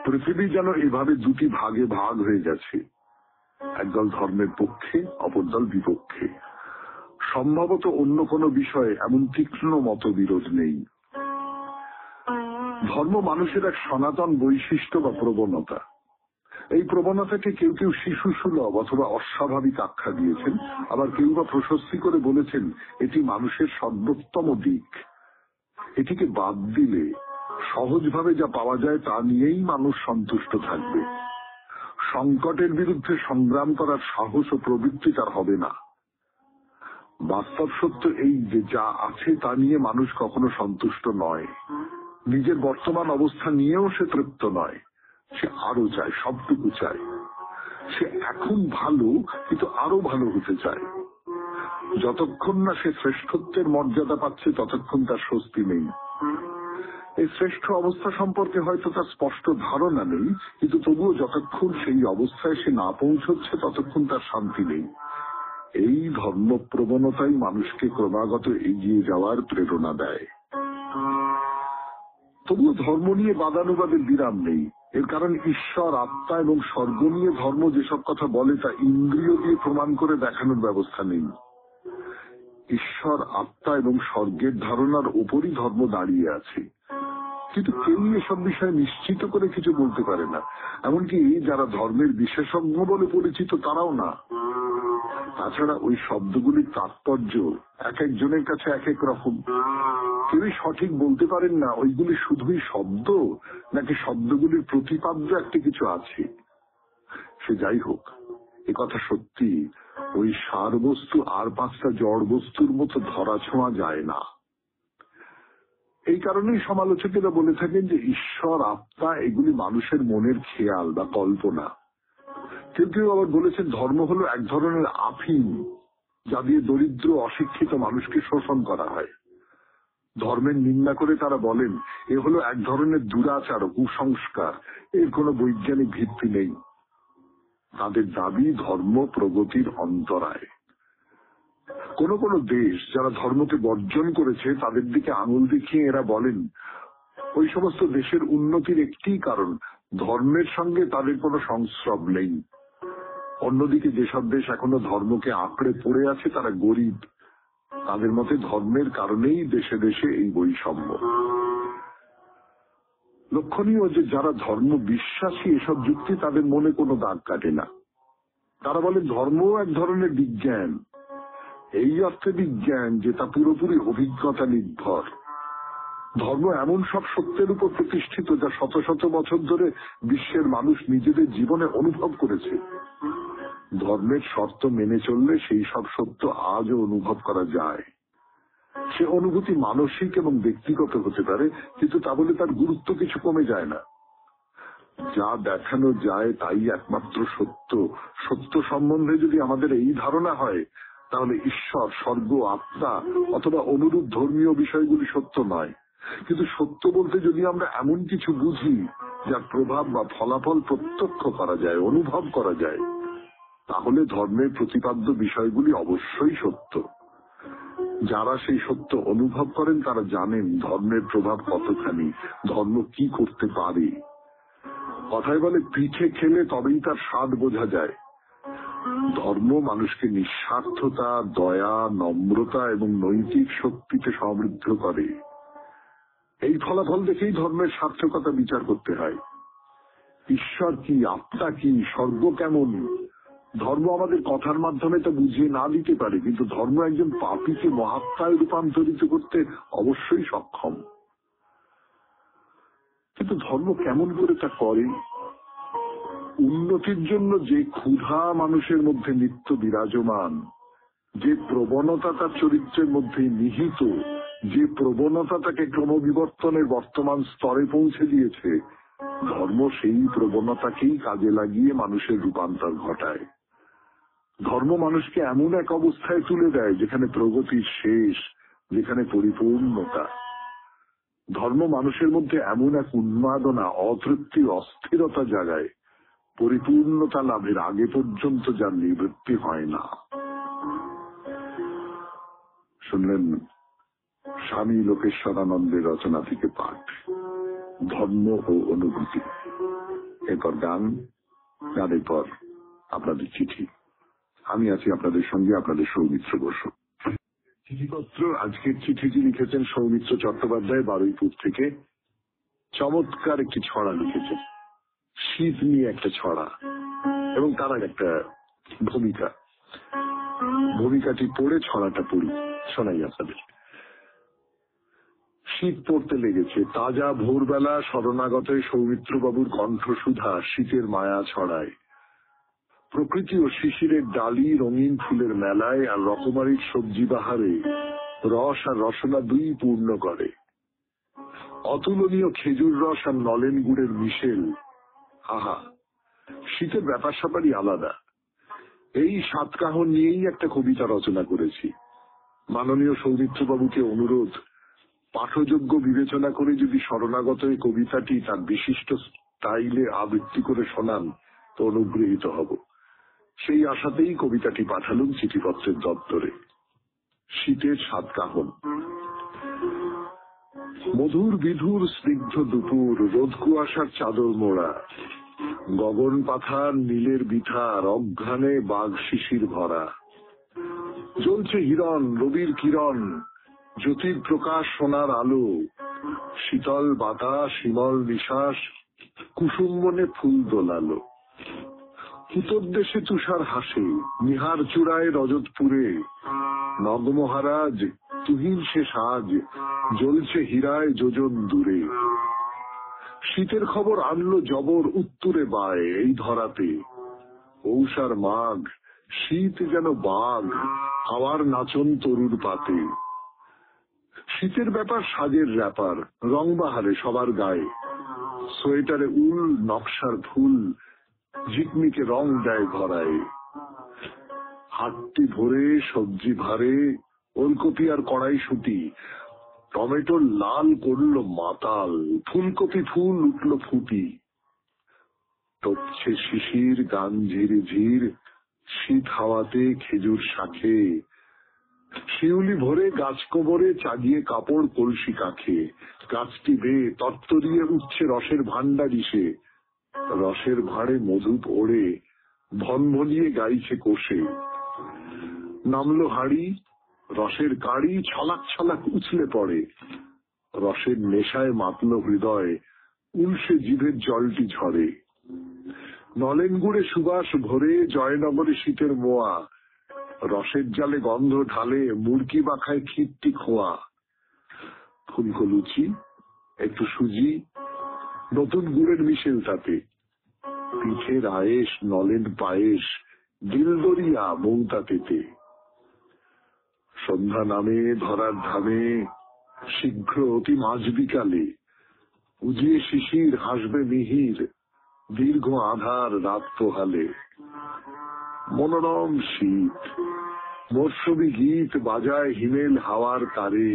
পৃথিবী যেন এভাবে দুটি ভাগে ভাগ হয়ে গেছে, একদল ধর্মের পক্ষে, অপর দল বিপক্ষে। সম্ভবত অন্য কোনো বিষয়ে এমন তীক্ষ্ণ মতবিরোধ নেই। ধর্ম মানুষের এক সনাতন বৈশিষ্ট্য বা প্রবণতা। এই প্রবণতাকে কেউ কেউ শিশু সুলভ অথবা অস্বাভাবিক আখ্যা দিয়েছেন, আবার কেউ বা প্রশস্তি করে বলেছেন এটি মানুষের সর্বোত্তম দিক। এটিকে বাদ দিলে সহজভাবে যা পাওয়া যায় তা নিয়েই মানুষ সন্তুষ্ট থাকবে। সংকটের বিরুদ্ধে সংগ্রাম করার সাহস ও প্রবৃত্তি তার হবে না। বাস্তব সত্য এই যে যা আছে তা নিয়ে মানুষ কখনো সন্তুষ্ট নয়। নিজের বর্তমান অবস্থা নিয়েও সে তৃপ্ত নয়, সে আরো চায়, সবটুকু চায়। সে এখন ভালো, কিন্তু আরো ভালো হতে চায়। যতক্ষণ না সে শ্রেষ্ঠত্বের মর্যাদা পাচ্ছে ততক্ষণ তার স্বস্তি নেই। এই শ্রেষ্ঠ অবস্থা সম্পর্কে হয়তো তার স্পষ্ট ধারণা নেই, কিন্তু তবুও যতক্ষণ সেই অবস্থায় সে না পৌঁছচ্ছে ততক্ষণ তার শান্তি নেই। এই ধর্ম প্রবণতাই মানুষকে ক্রমাগত এগিয়ে যাওয়ার প্রেরণা দেয়। তবুও ধর্ম নিয়ে বাদানুবাদের বিরাম নেই। এর কারণ ঈশ্বর, আত্মা এবং স্বর্গ নিয়ে ধর্ম যেসব কথা বলে তা ইন্দ্রিয় দিয়ে প্রমাণ করে দেখানোর ব্যবস্থা নেই। ঈশ্বর, আত্মা এবং স্বর্গের ধারণার উপরই ধর্ম দাঁড়িয়ে আছে, কিন্তু কেউ এসব বিষয়ে নিশ্চিত করে কিছু বলতে পারে না। এমনকি যারা ধর্মের বিশেষজ্ঞ বলে পরিচিত তারাও না। তাছাড়া ওই শব্দগুলির তাৎপর্য এক একজনের কাছে এক এক রকম। কেউই সঠিক বলতে পারেন না ওইগুলি শুধুই শব্দ নাকি শব্দগুলির প্রতিপাদ্য একটা কিছু আছে। সে যাই হোক, একথা সত্যি, ওই সার বস্তু আর 5টা জড় বস্তুর মতো ধরা ছোঁয়া যায় না। এই কারণেই সমালোচকেরা বলে থাকেন যে ঈশ্বর, আত্মা এগুলি মানুষের মনের খেয়াল বা কল্পনা। কেউ কেউ আবার বলেছেন ধর্ম হলো এক ধরনের আফিম, যা দিয়ে দরিদ্র অশিক্ষিত মানুষকে শোষণ করা হয়। ধর্মের নিন্দা করে তারা বলেন এ হলো এক ধরনের দুরাচার, কুসংস্কার, এর কোনো বৈজ্ঞানিক ভিত্তি নেই। তাদের দাবি ধর্ম প্রগতির অন্তরায়। কোন কোন দেশ যারা ধর্মকে বর্জন করেছে তাদের দিকে আঙুল দেখিয়ে এরা বলেন ওই সমস্ত দেশের উন্নতির একটি কারণ ধর্মের সঙ্গে তাদের কোনো সংস্রব নেই। অন্যদিকে যেসব দেশ এখনো ধর্মকে আঁকড়ে পড়ে আছে তারা গরিব। তাদের মতে ধর্মের কারণেই দেশে দেশে এই বৈষম্য। লক্ষণীয় যে যারা ধর্ম বিশ্বাসী এসব যুক্তি তাদের মনে কোনো দাগ কাটে না। তারা বলে ধর্মও এক ধরনের বিজ্ঞান, এই অর্থে বিজ্ঞান যে তা পুরোপুরি অভিজ্ঞতা নির্ভর। ধর্ম এমন সব সত্যের উপর প্রতিষ্ঠিত যা শত শত বছর ধরে বিশ্বের মানুষ নিজেদের জীবনে অনুভব করেছে। ধর্মের শর্ত মেনে চললে সেই সব সত্য আজও অনুভব করা যায়। সে অনুভূতি মানসিক এবং ব্যক্তিগত হতে পারে, কিন্তু তা বলে তার গুরুত্ব কিছু কমে যায় না। যা দেখানো যায় তাই একমাত্র সত্য। সত্য সম্বন্ধে যদি আমাদের এই ধারণা হয় তাহলে ঈশ্বর, স্বর্গ, আত্মা অথবা অনুরূপ ধর্মীয় বিষয়গুলি সত্য নয়। কিন্তু সত্য বলতে যদি আমরা এমন কিছু বুঝি যার প্রভাব বা ফলাফল প্রত্যক্ষ করা যায়, অনুভব করা যায়, তাহলে ধর্মের প্রতিপাদ্য বিষয়গুলি অবশ্যই সত্য। যারা সেই সত্য অনুভব করেন তারা জানেন ধর্মের প্রভাব কতখানি, ধর্ম কি করতে পারে। কথায় বলে পিঠে খেলে তবেই তার স্বাদ বোঝা যায়। ধর্ম মানুষকে নিঃস্বার্থতা, দয়া, নম্রতা এবং নৈতিক শক্তিতে সমৃদ্ধ করে। এই ফলাফল দেখেই ধর্মের সার্থকতা বিচার করতে হয়। ঈশ্বর কি, আত্মা কি, স্বর্গ কেমন, ধর্ম আমাদের কথার মাধ্যমে তো বুঝিয়ে না দিতে পারে, কিন্তু ধর্ম একজন পাপীকে মহাত্মায় রূপান্তরিত করতে অবশ্যই সক্ষম। কিন্তু ধর্ম কেমন করে তা করে? উন্নতির জন্য যে ক্ষুধা মানুষের মধ্যে নিত্য বিরাজমান, যে প্রবণতা তার চরিত্রের মধ্যে নিহিত, যে প্রবণতা তাকে ক্রমবিবর্তনের বর্তমান স্তরে পৌঁছে দিয়েছে, ধর্ম সেই প্রবণতাকেই কাজে লাগিয়ে মানুষের রূপান্তর ঘটায়। ধর্ম মানুষকে এমন এক অবস্থায় তুলে দেয় যেখানে প্রগতির শেষ, যেখানে পরিপূর্ণতা। ধর্ম মানুষের মধ্যে এমন এক উন্মাদনা, অতৃপ্তি, অস্থিরতা জাগায়, পরিপূর্ণতা লাভের আগে পর্যন্ত যার নিবৃত্তি হয় না। শুনলেন স্বামী লোকেশ্বরানন্দের রচনা থেকে পাঠ, ধর্ম ও অনুভূতি। এরপর গান, গানের পর আপনাদের চিঠি। আমি আছি আপনাদের সঙ্গে, আপনাদের সৌমিত্র বসু। চিঠিপত্র, আজকের চিঠিটি লিখেছেন সৌমিত্র চট্টোপাধ্যায়, বারুইপুর থেকে। চমৎকার একটি ছড়া লিখেছেন, শীত নিয়ে একটা ছড়া, এবং তার একটা ভূমিকা। ভূমিকাটি পড়ে ছড়াটা পড়ি, শোনাই আপনাদের। শীত পড়তে লেগেছে, তাজা ভোরবেলা শরণাগত সৌমিত্রবাবুর কণ্ঠসুধা শীতের মায়া ছড়ায়। প্রকৃতি ও শিশিরের ডালি রঙিন ফুলের মেলায় আর রকমারির সবজি বাহারে রস আর রসনা দুই পূর্ণ করে। অতুলনীয় খেজুর রস আর নলেন গুড়ের মিশেল, আহা, শীতের ব্যাপার স্যাপারই আলাদা। এই সাতকাহন নিয়েই একটা কবিতা রচনা করেছি। মাননীয় সৌমিত্রবাবুকে অনুরোধ, পাঠযোগ্য বিবেচনা করে যদি শরণাগত এই কবিতাটি তার বিশিষ্ট স্টাইলে আবৃত্তি করে শোনান তো অনুগৃহীত হব। সেই আশাতেই কবিতাটি পাঠালুম চিঠিপত্রের দপ্তরে। শীতের সাতকাহন। মধুর বিধুর স্নিগ্ধ দুপুর, রোদ কুয়াশার চাদর মোড়া, গগন পাথার নীলের বিথার, অঘ্রাণে বাঘ শিশির ভরা। জ্বলছে হিরণ, রবির কিরণ, জ্যোতির প্রকাশ, সোনার আলো, শীতল বাতাস, শিমল নিশ্বাস, কুসুম বনে ফুল দোলালো। উত্তর দেশে তুষার হাসে, নিহার চূড়ায় রজতপুরে, নগমহারাজ তুহিন সে সাজ, জ্বলছে হীরায় যোজন দূরে। শীতের খবর আনলো জবর উত্তুরে বায় এই ধরাতে, পৌষার মাঘ, শীত যেন বাঘ, হাওয়ার নাচন তরুর পাতে। শীতের ব্যাপার সাজের ব্যাপার, রং বাহারে সবার গায়ে, সোয়েটারে উল, নকশার ফুল, ঝিকমিকে রং দেয় ঘরায়। হাটটি ভরে সবজি ভারে, ওলকপি আর কড়াইশুটি, টমেটোর লাল করলো মাতাল, ফুলকপি ফুল উঠল ফুটি। টপছে শিশির, গান ঝিরে ঝির, শীত হাওয়াতে খেজুর শাখে, শিউলি ভরে গাছ কোবরে, চাগিয়ে কাপড় কলসি কাখে। গাছটি বেয়ে তত্তরিয়ে উঠছে রসের ভান্ডারি সে, রসের ভাঁড়ে মধু পড়ে, ভনভনিয়ে গাইছে কোষে। নামলো হাড়ি, রসের কাড়ি ছলাক ছলাক উছলে পড়ে, রসের নেশায় মাতল হৃদয়, উলসে জিভের জলটি ঝরে। নলেন গুড়ে সুবাস ভরে, জয়নগরে শীতের মোয়া, রসের জালে গন্ধ ঢালে, মুরকি বাখায় ক্ষীরটি খোয়া। ফুলকো লুচি, একটু সুজি, নতুন গুড়ের মিশেল তাতে, পিঠের আয়েস, নলেন পায়েস, দিলদরিয়া মৌতা পেতে। সন্ধ্যা নামে ধরার ধামে, শীঘ্র অতি মাঝ বিকালে, উজিয়ে শিশির হাসবে মিহির, দীর্ঘ আধার রাত পোহালে। মনোরম শীত, মরশুমি গীত বাজায় হিমেল হাওয়ার তারে,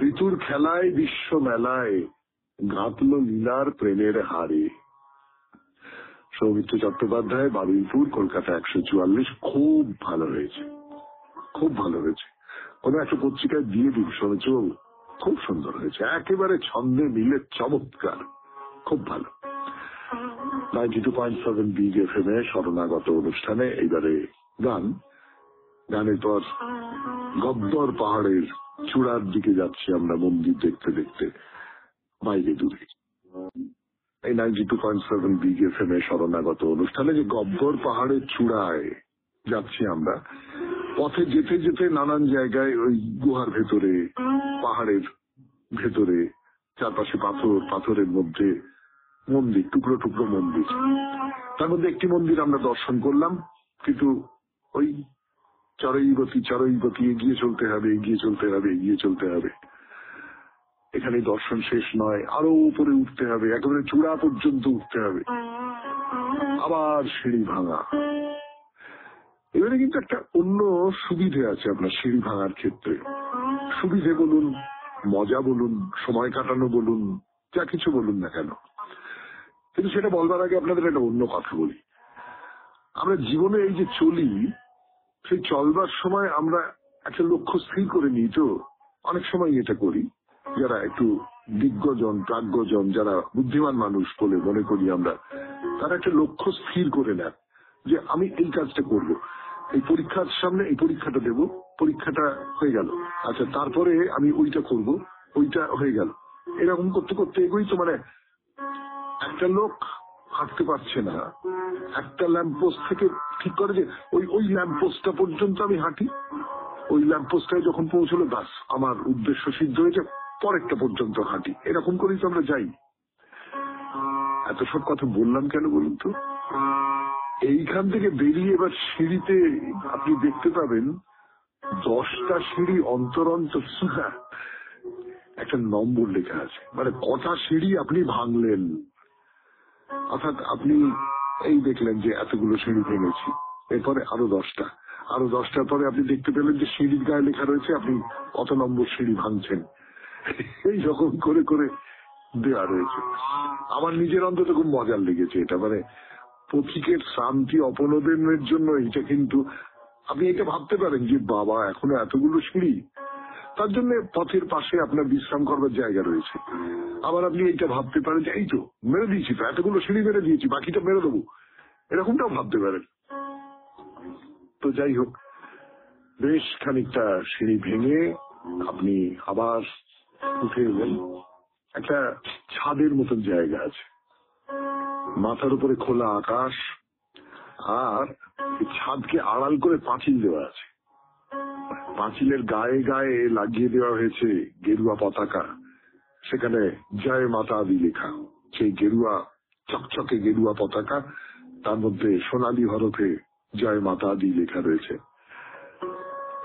ঋতুর খেলায় বিশ্ব মেলায়, গাঁথল লীলার প্রেমের হারে। সৌমিত্র চট্টোপাধ্যায়, বারুইপুর, কলকাতা 144। খুব ভালো হয়েছে, খুব ভালো হয়েছে। কোনো একটা পত্রিকায় দিয়ে দিন শুনেছ, খুব সুন্দর হয়েছে, একেবারে ছন্দে মিলে চমৎকার, খুব ভালো। 92.7 বিগ FM এ শরণাগত অনুষ্ঠানে এইবারে গান। গানের পর গব্বর পাহাড়ের চূড়ার দিকে যাচ্ছি আমরা মন্দির দেখতে দেখতে। বাইরে দূরে। এই 92.7 বিগ এফএম এর শরণাগত অনুষ্ঠানে যে গব্বর পাহাড়ের চূড়ায় যাচ্ছি আমরা, পথে যেতে যেতে নানান জায়গায় ওই গুহার ভেতরে, পাহাড়ের ভেতরে চারপাশে পাথর, পাথরের মধ্যে মন্দির, টুকরো টুকরো মন্দির। তার মধ্যে একটি মন্দির আমরা দর্শন করলাম, কিন্তু ওই চড়াইবতী এগিয়ে চলতে হবে, এগিয়ে চলতে হবে, এগিয়ে চলতে হবে। এখানে দর্শন শেষ নয়, আরো উপরে উঠতে হবে, একেবারে চূড়া পর্যন্ত উঠতে হবে, আবার সিঁড়ি ভাঙা। এবারে কিন্তু একটা অন্য সুবিধে আছে আপনার সিঁড়ি ভাঙার ক্ষেত্রে। সুবিধে বলুন, মজা বলুন, সময় কাটানো বলুন, যা কিছু বলুন না কেন, কিন্তু সেটা বলবার আগে আপনাদের একটা অন্য কথা বলি। আমরা জীবনে এই যে চলি, সেই চলবার সময় আমরা একটা লক্ষ্য স্থির করে নিই। তো অনেক সময় এটা করি, যারা একটু দিগ্গজন, প্রাজ্ঞজন, যারা বুদ্ধিমান মানুষ বলে মনে করি আমরা, তারা একটা লক্ষ্য স্থির করে নেন যে আমি এই কাজটা করব, এই পরীক্ষার সামনে এই পরীক্ষাটা দেব, পরীক্ষাটা হয়ে গেল, আচ্ছা তারপরে আমি ওইটা করব, ওইটা হয়ে গেল। এরকম করতে করতে এগোই। তো মানে একটা লোক হাঁটতে পারছে না, একটা ল্যাম্পপোস্ট থেকে ঠিক করে যে ওই ল্যাম্পপোস্টটা পর্যন্ত আমি হাঁটি, ওই ল্যাম্পপোস্টটায় যখন পৌঁছলো ব্যাস আমার উদ্দেশ্য সিদ্ধ হয়েছে, পরেরটা পর্যন্ত হাঁটি। এরকম করেই তো আমরা যাই। এত সব কথা বললাম কেন বলুন তো? এইখান থেকে বেরিয়ে এবার সিঁড়িতে আপনি দেখতে পাবেন 10টা সিঁড়ি অন্তর অন্তর একটা নম্বর লেখা আছে, মানে কটা সিঁড়ি আপনি ভাঙলেন। অর্থাৎ আপনি এই দেখলেন যে এতগুলো সিঁড়ি ভেঙেছি, এরপরে আরো 10টা, আরো 10টার পরে আপনি দেখতে পেলেন যে সিঁড়ির গায়ে লেখা রয়েছে আপনি কত নম্বর সিঁড়ি ভাঙছেন। এই রকম করে করে দেওয়া রয়েছে। আমার নিজের অন্তত খুব মজার লেগেছে এটা। মানে পথিকের শান্তি অপনোদনের জন্য এটা কিন্তু আপনি এটা ভাবতে পারেন যে বাবা এখনো এতগুলো সিঁড়ি, তার জন্য পথের পাশে আপনার বিশ্রাম করবার জায়গা রয়েছে। আবার আপনি এইটা ভাবতে পারেন যে এই তো মেরে দিয়েছি, তো এতগুলো সিঁড়ি মেরে দিয়েছি, বাকিটা মেরে দেবো, এরকমটাও ভাবতে পারেন। তো যাই হোক, বেশ খানিকটা সিঁড়ি ভেঙে আপনি আবার উঠে এলেন। একটা ছাদের মতন জায়গা আছে, মাথার উপরে খোলা আকাশ, আর ছাদকে আড়াল করে পাঁচিল দেওয়া আছে। পাঁচিলের গায়ে গায়ে লাগিয়ে দেওয়া হয়েছে গেরুয়া পতাকা, সেখানে জয় মাতা আদি লেখা। সেই গেরুয়া চকচকে গেরুয়া পতাকা, তার মধ্যে সোনালী হরফে জয় মাতা আদি লেখা রয়েছে।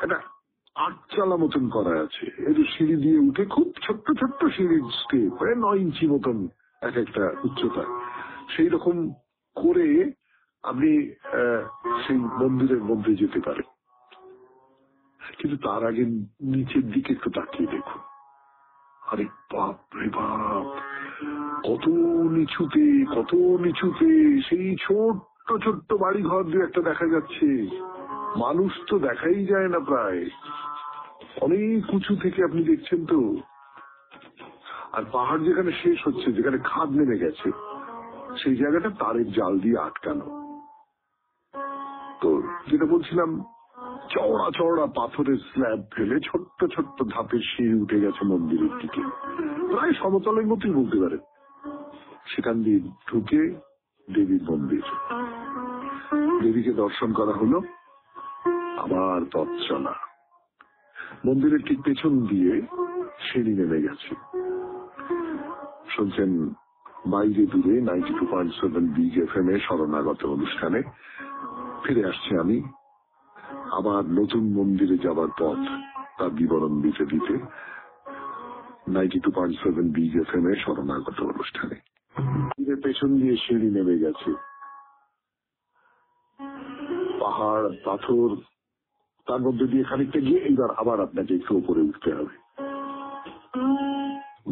এটা 8 মতন করা আছে। এর সিঁড়ি দিয়ে উঠে খুব ছোট্ট ছোট্ট সিঁড়ির স্টেপ, 9 ইঞ্চি মতন এক একটা উচ্চতা, সেই রকম করে আপনি সেই মন্দিরের মধ্যে যেতে পারেন। কিন্তু তার আগে নিচের দিকে একটু তাকিয়ে দেখুন। আরে বাপ রে বাপ, কত নিচুতে, কত নিচুতে সেই ছোট্ট ছোট্ট বাড়ি ঘর দিয়ে একটা দেখা যাচ্ছে। মানুষ তো দেখাই যায় না প্রায়, অনেক উঁচু থেকে আপনি দেখছেন তো। আর পাহাড় যেখানে শেষ হচ্ছে, যেখানে খাদ নেমে গেছে, সেই জায়গাটা তারের জাল দিয়ে আটকানো। তো যেটা বলছিলাম, চওড়া চওড়া পাথরের স্ল্যাব ফেলে ছোট্ট ছোট্ট ধাপের সিঁড়ি উঠে গেছে মন্দিরের দিকে, প্রায় সমতলের মতোই বলতে পারেন। সেখান দিয়ে ঢুকে দেবীর মন্দির, দেবীকে দর্শন করা হলো, আবার পথ চলা। মন্দিরের ঠিক পেছন দিয়ে সিঁড়ি নেমে গেছে। শুনছেন বাইরে দূরে 92.7 বিগ এফএম এ শরণাগত অনুষ্ঠানে। ফিরে আসছি আমি আবার নতুন মন্দিরে যাবার পথ, তার বিবরণ দিতে দিতে 92.7 বিগ এফএম এ শরণাগত অনুষ্ঠানে। পেছন দিয়ে সিঁড়ি নেমে গেছে, পাহাড় পাথর, তার মধ্যে দিয়ে খানিকটা গিয়ে এইবার আবার আপনাকে একটু উপরে উঠতে হবে।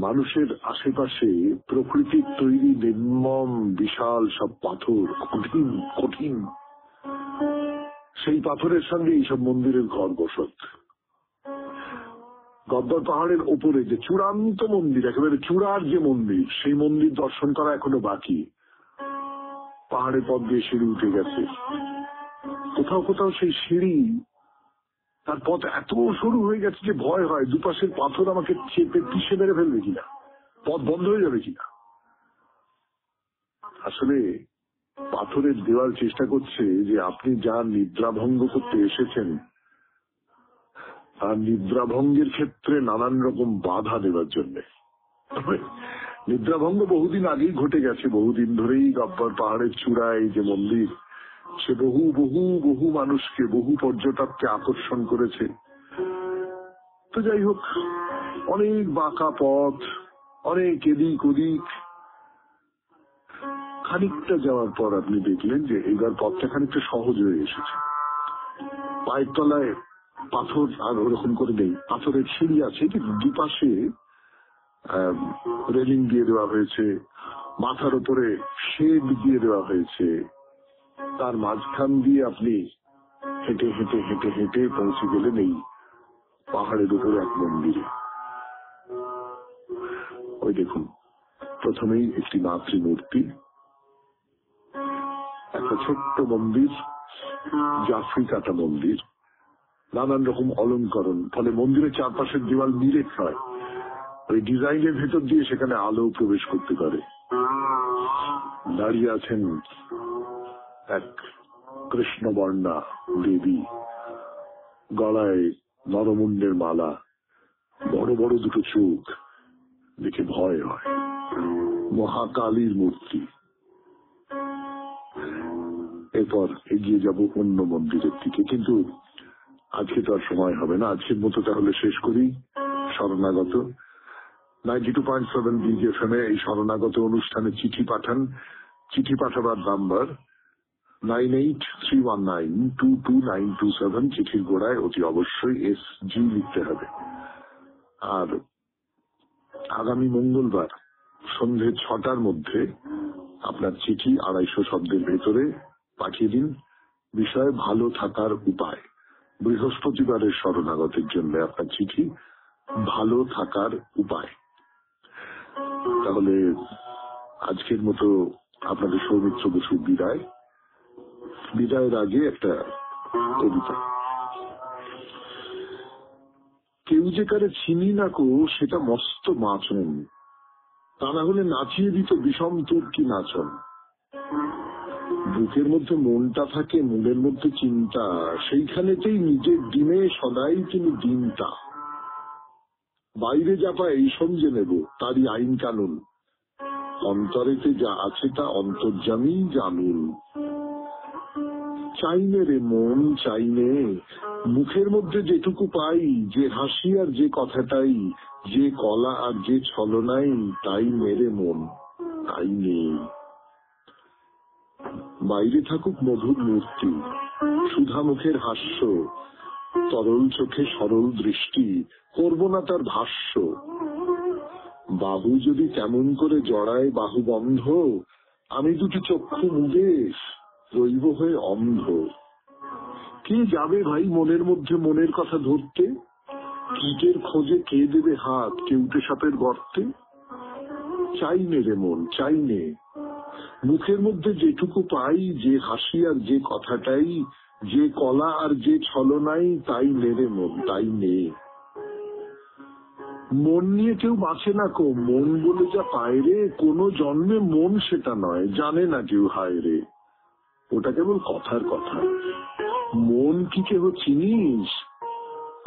মানুষের আশেপাশে প্রকৃতির তৈরি নির্মম বিশাল সব পাথর, কঠিন কঠিন, সেই পাথরের সঙ্গে এইসব মন্দিরের ঘর বসত। গব্বর পাহাড়ের ওপরে যে চূড়ান্ত মন্দির, একেবারে চূড়ার যে মন্দির, সেই মন্দির দর্শন করা এখনো বাকি। পাহাড়ের পথ দিয়ে সিঁড়ি উঠে গেছে, কোথাও কোথাও সেই সিঁড়ি তার পথ এত সরু হয়ে গেছে যে ভয় হয় দুপাশের পাথর আমাকে চেপে পিষে মেরে ফেলবে কিনা। পথ বন্ধ হয়ে যাবে কিনা। আসলে পাথরের দেওয়াল চেষ্টা করছে যে আপনি যা নিদ্রাভঙ্গ করতে এসেছেন আর নিদ্রাভঙ্গের ক্ষেত্রে নানান রকম বাধা দেওয়ার জন্য। নিদ্রাভঙ্গ বহুদিন আগেই ঘটে গেছে, বহুদিন ধরেই গব্বর পাহাড়ের চূড়ায় যে মন্দির, সে বহু বহু বহু মানুষকে, বহু পর্যটককে আকর্ষণ করেছে। তো যাই হোক, অনেক বাঁকা পথ, অনেক এদিক ওদিক, খানিকটা যাওয়ার পর আপনি দেখলেন যে এবার পথটা খানিকটা সহজ হয়ে এসেছে। পায়ের তলায় পাথর আর ওরকম করে নেই, পাথরের সিঁড়ি আছে, কিন্তু দুপাশে রেলিং দিয়ে দেওয়া হয়েছে, মাথার উপরে শেড দিয়ে দেওয়া হয়েছে। তার মাঝখান দিয়ে আপনি হেঁটে হেঁটে হেঁটে হেঁটে পৌঁছে গেলেন এই পাহাড়ের উপরে এক মন্দিরে। ওই দেখুন, প্রথমেই একটি মাতৃমূর্তি, একটা ছোট্ট মন্দির, জাফরি কাটা মন্দির, নানান রকম অলঙ্করণ, ফলে মন্দিরের চারপাশের দেওয়াল নিরেট হয়। ওই ডিজাইনের ভেতর দিয়ে সেখানে আলো প্রবেশ করতে পারে। দাঁড়িয়ে আছেন এক কৃষ্ণবর্ণা দেবী, গলায় নরমুণ্ডের মালা, বড় বড় দুটো চোখ, দেখে ভয় হয়। মহাকালীর মূর্তি। এরপর এগিয়ে যাব অন্য মন্দিরের দিকে, কিন্তু আজকে তো আর সময় হবে না। আজকের মতো তাহলে শেষ করি। শরণাগত 92.7 বিগ এফএম এ এই শরণাগত অনুষ্ঠানে চিঠি পাঠান। চিঠি পাঠাবার নাম্বার 9831922927। চিঠির গোড়ায় অতি অবশ্যই SG লিখতে হবে। আর আগামী মঙ্গলবার সন্ধে 6টার মধ্যে আপনার চিঠি 250 শব্দের ভেতরে পাঠিয়ে দিন। বিষয় ভালো থাকার উপায়। বৃহস্পতিবারের শরণাগতের জন্য আপনার চিঠি ভালো থাকার উপায়। তাহলে আজকের মতো আপনাদের সৌমিত্র বসু বিদায়। বিদায়ের আগে একটা কবিতা। কেউ যে কারে চিনি না কো সেটা মস্ত মাচন, তা না হলে নাচিয়ে দিত বিষম তুর্কি নাচন। বুকের মধ্যে মনটা থাকে, মনের মধ্যে চিন্তা, সেইখানেতেই নিজের দিনে সদাই তিনি দিনটা। বাইরে যা পায় এই সমঝে নেব, তারই আইন কানুন, অন্তরেতে যা আছে তা অন্তর্যামী জানুন। চাইনে রে মন চাইনে, মুখের মধ্যে যেটুকু পাই, যে হাসি আর যে কথাটাই, যে কলা আর যে ছলনাই, তাই মেরে মন, তাই নেই। বাইরে থাকুক মধুর মূর্তি, সুধা মুখের হাস্য, তরল চোখে সরল দৃষ্টি, করব না তার ভাষ্য। বাহু যদি কেমন করে জড়ায় বাহু বন্ধ, আমি দুটি চক্ষু মুদে রইব হয়ে অন্ধ। কে যাবে ভাই মনের মধ্যে মনের কথা ধরতে? কীটের খোঁজে কে দেবে হাত কেউটে সাপের গর্তে? চাইনে রে মন চাইনে, মুখের মধ্যে যেটুকু পাই, যে হাসি আর যে কথাটাই, যে কলা আর যে ছলনাই, তাই নেরে মন, তাই নে। মন নিয়ে কেউ বাঁচে না কো, মন বলে যা পায় রে, কোনো জন্মে মন সেটা নয়, জানে না কেউ হায় রে। ওটা কেবল কথার কথা। মন কি কেহ চিনিস?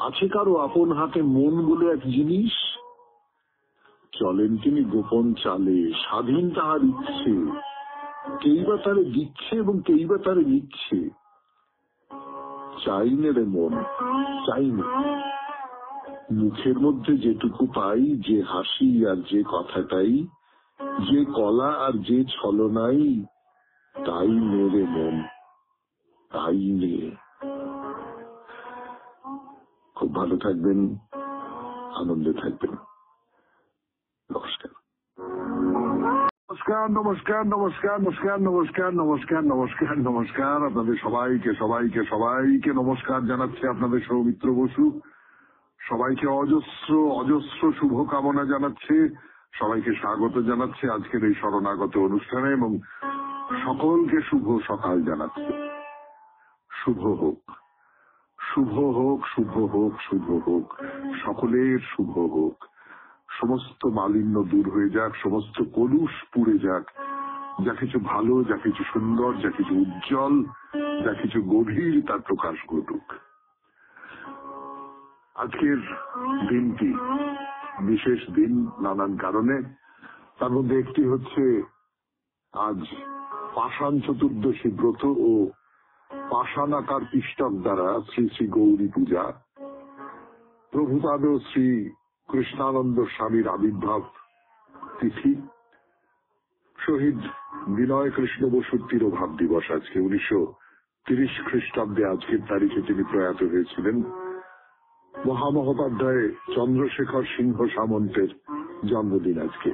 আছে কারো আপন হাতে মন বলে এক জিনিস? চলেন তিনি গোপন চালে, স্বাধীন তাহার ইচ্ছে, কেইবা তারে দিচ্ছে এবং কেইবা তারে নিচ্ছে। চাইনে রে মন চাইনে, মুখের মধ্যে যেটুকু পাই, যে হাসি আর যে কথাটাই, যে কলা আর যে ছলনাই, তাই মেরে মন, তাই নে। খুব ভালো থাকবেন, আনন্দে থাকবেন। নমস্কার। নমস্কার নমস্কার নমস্কার নমস্কার নমস্কার নমস্কার নমস্কার নমস্কার। আপনাদের সবাইকে সবাইকে সবাইকে নমস্কার জানাচ্ছে আপনাদের সৌমিত্র বসু। সবাইকে অজস্র অজস্র শুভকামনা জানাচ্ছে, সবাইকে স্বাগত জানাচ্ছে আজকের এই শরণাগত অনুষ্ঠানে, এবং সকলকে শুভ সকাল জানাচ্ছে। শুভ হোক, শুভ হোক, শুভ হোক, শুভ হোক, সকলের শুভ হোক। সমস্ত মালিন্য দূর হয়ে যাক, সমস্ত কলুষ পুড়ে যাক, যা কিছু ভালো, যা কিছু সুন্দর, যা কিছু উজ্জ্বল, যা কিছু গভীর, তার প্রকাশ ঘটুক। আজকের দিনটি বিশেষ দিন নানান কারণে। তার মধ্যে একটি হচ্ছে আজ পাষাণ চতুর্দশী ব্রত ও পাষাণাকার পিষ্টক দ্বারা শ্রী শ্রী গৌরী পূজা, প্রভুপাদ শ্রী কৃষ্ণানন্দ স্বামীর আবির্ভাব তিথি, শহীদ বিনয় কৃষ্ণ বসুর তিরোভাব দিবস আজকে। 1930 খ্রিস্টাব্দে আজকের তারিখে তিনি প্রয়াত হয়েছিলেন। মহামহোপাধ্যায় চন্দ্রশেখর সিংহ সামন্তের জন্মদিন আজকে।